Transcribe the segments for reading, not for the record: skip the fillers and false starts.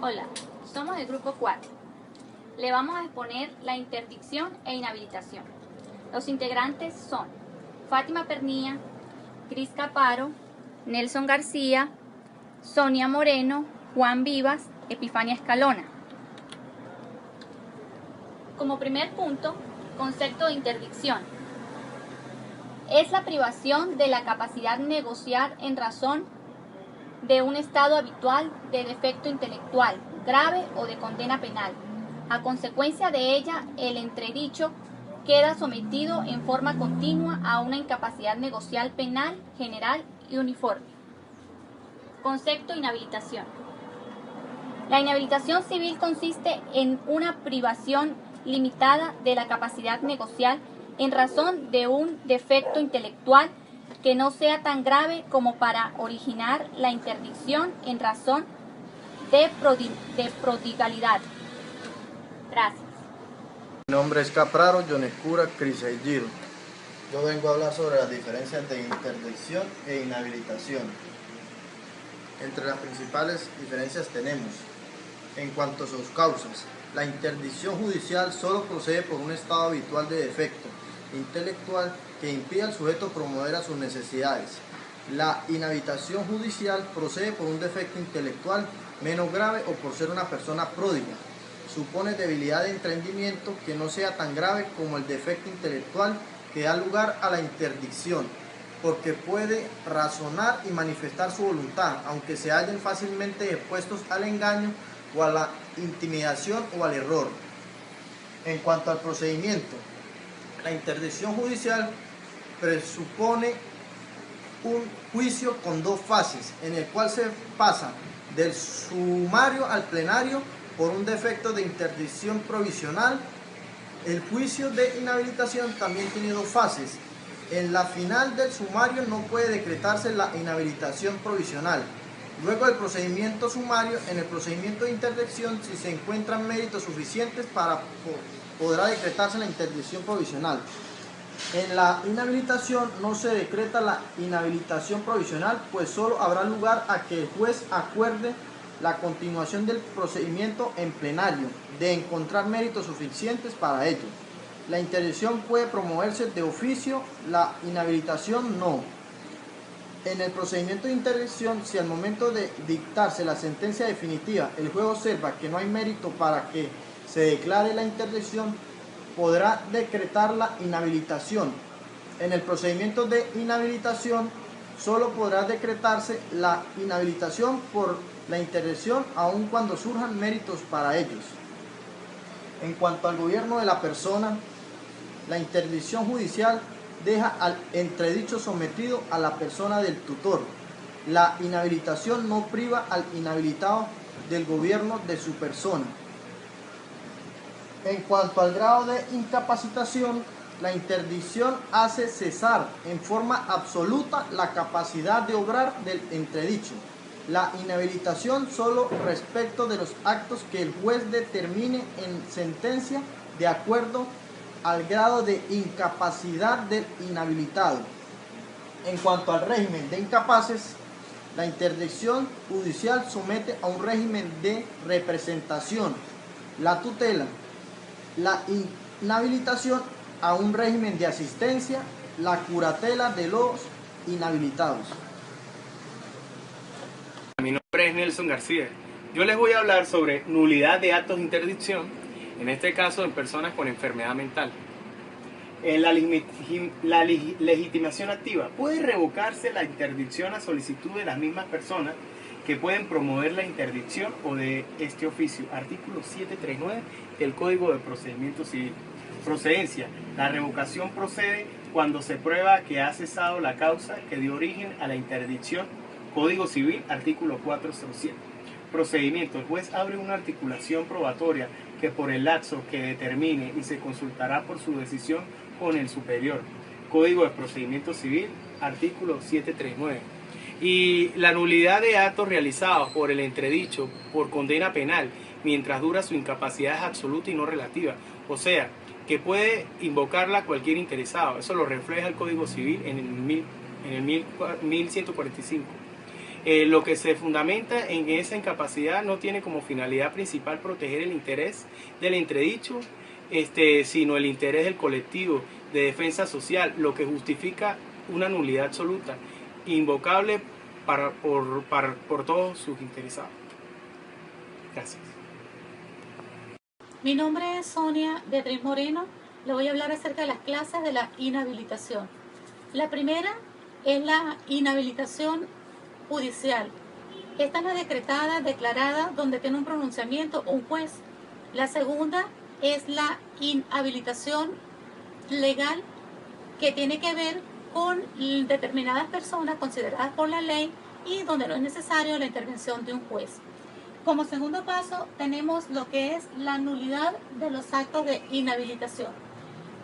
Hola, somos del grupo 4. Le vamos a exponer la interdicción e inhabilitación. Los integrantes son Fátima Pernilla, Cris Caparo, Nelson García, Sonia Moreno, Juan Vivas, Epifania Escalona. Como primer punto, concepto de interdicción. Es la privación de la capacidad de negociar en razón de un estado habitual de defecto intelectual grave o de condena penal. A consecuencia de ella, el entredicho queda sometido en forma continua a una incapacidad negocial penal, general y uniforme. Concepto de inhabilitación. La inhabilitación civil consiste en una privación limitada de la capacidad negocial en razón de un defecto intelectual que no sea tan grave como para originar la interdicción en razón de prodigalidad. Gracias. Mi nombre es Capraro Yonescura Criseigiro. Yo vengo a hablar sobre las diferencias de interdicción e inhabilitación. Entre las principales diferencias tenemos, en cuanto a sus causas, la interdicción judicial solo procede por un estado habitual de defecto intelectual que impide al sujeto promover a sus necesidades. La inhabilitación judicial procede por un defecto intelectual menos grave o por ser una persona pródiga. Supone debilidad de entendimiento que no sea tan grave como el defecto intelectual que da lugar a la interdicción, porque puede razonar y manifestar su voluntad, aunque se hallen fácilmente expuestos al engaño o a la intimidación o al error. En cuanto al procedimiento, la interdicción judicial presupone un juicio con dos fases, en el cual se pasa del sumario al plenario por un defecto de interdicción provisional. El juicio de inhabilitación también tiene dos fases. En la final del sumario no puede decretarse la inhabilitación provisional. Luego del procedimiento sumario, en el procedimiento de interdicción, si se encuentran méritos suficientes podrá decretarse la interdicción provisional. En la inhabilitación no se decreta la inhabilitación provisional, pues solo habrá lugar a que el juez acuerde la continuación del procedimiento en plenario, de encontrar méritos suficientes para ello. La interdicción puede promoverse de oficio, la inhabilitación no. En el procedimiento de interdicción, si al momento de dictarse la sentencia definitiva el juez observa que no hay mérito para que se declare la interdicción, podrá decretar la inhabilitación. En el procedimiento de inhabilitación, solo podrá decretarse la inhabilitación por la interdicción, aun cuando surjan méritos para ellos. En cuanto al gobierno de la persona, la interdicción judicial deja al entredicho sometido a la persona del tutor. La inhabilitación no priva al inhabilitado del gobierno de su persona. En cuanto al grado de incapacitación, la interdicción hace cesar en forma absoluta la capacidad de obrar del entredicho. La inhabilitación solo respecto de los actos que el juez determine en sentencia de acuerdo al grado de incapacidad del inhabilitado. En cuanto al régimen de incapaces, la interdicción judicial somete a un régimen de representación, la tutela, la inhabilitación a un régimen de asistencia, la curatela de los inhabilitados. Mi nombre es Nelson García. Yo les voy a hablar sobre nulidad de actos de interdicción, en este caso en personas con enfermedad mental. La legitimación activa. Puede revocarse la interdicción a solicitud de las mismas personas que pueden promover la interdicción o de este oficio. Artículo 739 del Código de Procedimiento Civil. Procedencia. La revocación procede cuando se prueba que ha cesado la causa que dio origen a la interdicción. Código Civil, artículo 407. Procedimiento. El juez abre una articulación probatoria que por el lapso que determine y se consultará por su decisión con el superior. Código de Procedimiento Civil, artículo 739. Y la nulidad de actos realizados por el entredicho por condena penal mientras dura su incapacidad es absoluta y no relativa. O sea, que puede invocarla cualquier interesado. Eso lo refleja el Código Civil en el 1145. Lo que se fundamenta en esa incapacidad no tiene como finalidad principal proteger el interés del entredicho, sino el interés del colectivo de defensa social, lo que justifica una nulidad absoluta, invocable por todos sus interesados. Gracias. Mi nombre es Sonia Beatriz Moreno. Le voy a hablar acerca de las clases de la inhabilitación. La primera es la inhabilitación judicial. Esta es la decretada, declarada, donde tiene un pronunciamiento un juez. La segunda es la inhabilitación legal, que tiene que ver con determinadas personas consideradas por la ley y donde no es necesario la intervención de un juez. Como segundo paso tenemos lo que es la nulidad de los actos de inhabilitación.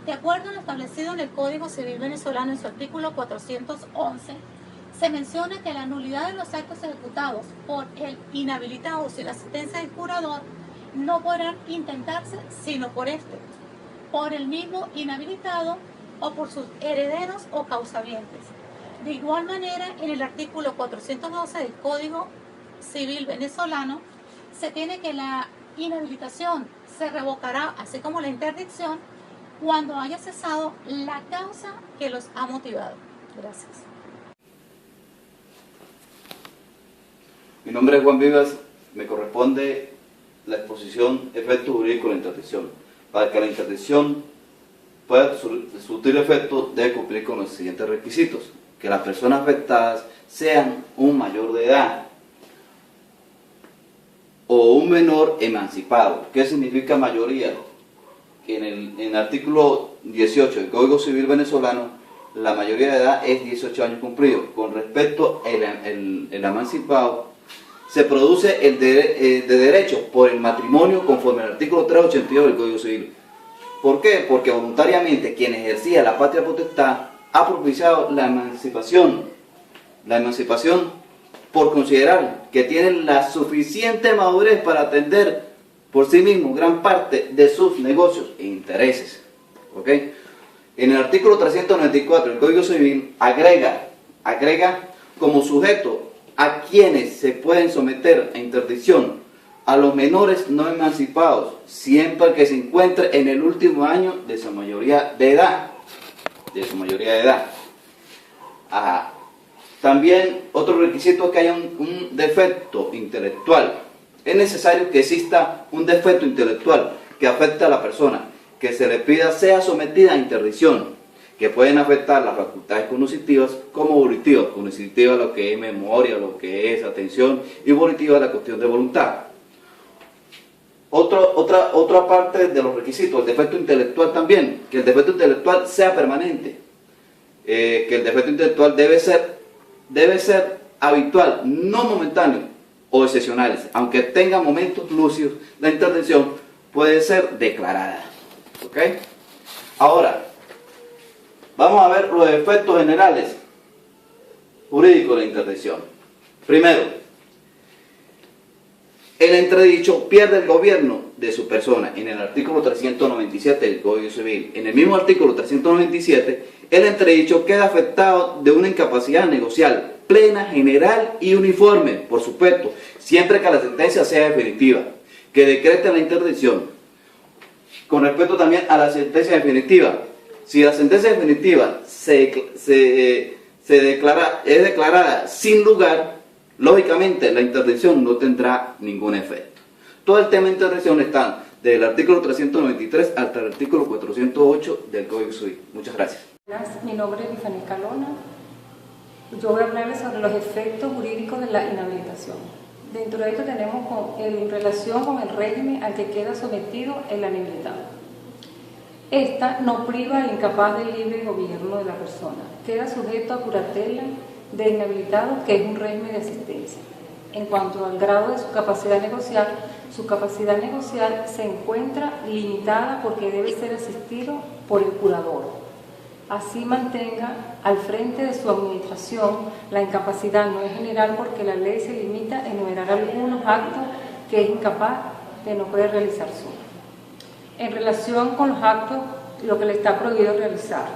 De acuerdo a lo establecido en el Código Civil venezolano en su artículo 411, se menciona que la nulidad de los actos ejecutados por el inhabilitado sin la asistencia del curador no podrán intentarse sino por por el mismo inhabilitado o por sus herederos o causavientes. De igual manera, en el artículo 412 del Código Civil venezolano, se tiene que la inhabilitación se revocará, así como la interdicción, cuando haya cesado la causa que los ha motivado. Gracias. Mi nombre es Juan Vivas, me corresponde la exposición efectos jurídicos de la interdicción. Para que la interdicción pueda surtir efecto, debe cumplir con los siguientes requisitos: que las personas afectadas sean un mayor de edad o un menor emancipado. ¿Qué significa mayoría? En el artículo 18 del Código Civil venezolano, la mayoría de edad es 18 años cumplidos. Con respecto al emancipado, se produce el de derecho por el matrimonio conforme al artículo 382 del Código Civil. ¿Por qué? Porque voluntariamente quien ejercía la patria potestad ha propiciado la emancipación. La emancipación por considerar que tienen la suficiente madurez para atender por sí mismo gran parte de sus negocios e intereses. ¿Ok? En el artículo 394 del Código Civil agrega como sujeto a quienes se pueden someter a interdicción a los menores no emancipados, siempre que se encuentre en el último año de su mayoría de edad. Ajá. También otro requisito es que haya un defecto intelectual. Es necesario que exista un defecto intelectual que afecte a la persona, que se le pida sea sometida a interdicción, que pueden afectar las facultades cognitivas como volitivas. Cognitiva lo que es memoria, lo que es atención, y volitiva la cuestión de voluntad. Otra parte de los requisitos, el defecto intelectual también, que el defecto intelectual sea permanente, que el defecto intelectual debe ser habitual, no momentáneo o excepcionales. Aunque tenga momentos lúcidos, la interdicción puede ser declarada. ¿Ok? Ahora, vamos a ver los efectos generales jurídicos de la interdicción. Primero, el entredicho pierde el gobierno de su persona. En el artículo 397 del Código Civil, en el mismo artículo 397, el entredicho queda afectado de una incapacidad negocial plena, general y uniforme, por supuesto, siempre que la sentencia sea definitiva, que decrete la interdicción. Con respecto también a la sentencia definitiva, si la sentencia definitiva es declarada sin lugar, lógicamente la interdicción no tendrá ningún efecto. Todo el tema de interdicción está desde el artículo 393 hasta el artículo 408 del Código Civil. Muchas gracias. Mi nombre es Tiffany Calona. Yo voy a hablarles sobre los efectos jurídicos de la inhabilitación. Dentro de esto tenemos en relación con el régimen al que queda sometido el inhabilitado. Esta no priva al incapaz del libre gobierno de la persona. Queda sujeto a curatela de inhabilitado, que es un régimen de asistencia. En cuanto al grado de su capacidad negocial se encuentra limitada porque debe ser asistido por el curador. Así mantenga al frente de su administración. La incapacidad no es general porque la ley se limita a enumerar algunos actos que es incapaz de no poder realizar solo. En relación con los actos, lo que le está prohibido realizar: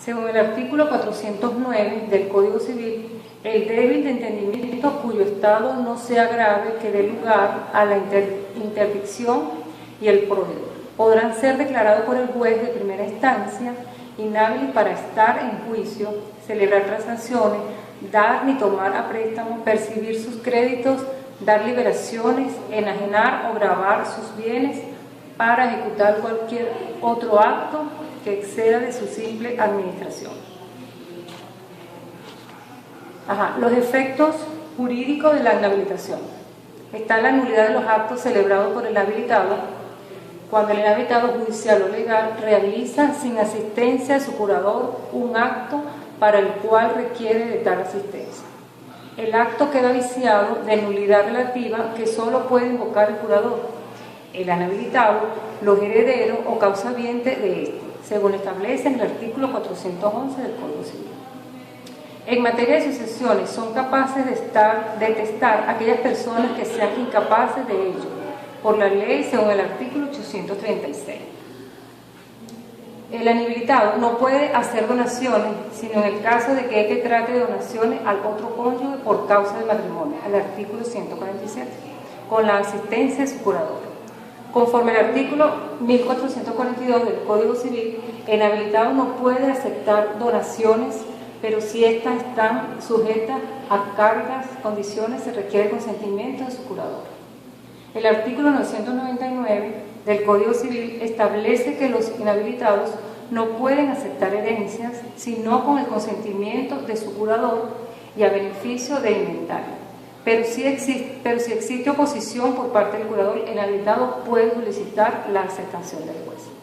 Según el artículo 409 del Código Civil, el débil de entendimiento cuyo estado no sea grave que dé lugar a la interdicción y el proveedor podrán ser declarados por el juez de primera instancia inhábiles para estar en juicio, celebrar transacciones, dar ni tomar a préstamo, percibir sus créditos, dar liberaciones, enajenar o gravar sus bienes para ejecutar cualquier otro acto que exceda de su simple administración. Los efectos jurídicos de la inhabilitación. Está la nulidad de los actos celebrados por el habilitado cuando el inhabilitado judicial o legal realiza sin asistencia de su curador un acto para el cual requiere de tal asistencia. El acto queda viciado de nulidad relativa que solo puede invocar el curador, el inhabilitado, los herederos o causavientes de este, según establece en el artículo 411 del Código Civil. En materia de sucesiones, son capaces de testar aquellas personas que sean incapaces de ello, por la ley según el artículo 836. El inhabilitado no puede hacer donaciones, sino en el caso de que éste trate de donaciones al otro cónyuge por causa del matrimonio, el artículo 147, con la asistencia de su curador. Conforme al artículo 1442 del Código Civil, el inhabilitado no puede aceptar donaciones, pero si éstas están sujetas a cargas, condiciones, se requiere el consentimiento de su curador. El artículo 999 del Código Civil establece que los inhabilitados no pueden aceptar herencias sino con el consentimiento de su curador y a beneficio del inventario. Pero si existe oposición por parte del curador, el inhabilitado puede solicitar la aceptación del juez.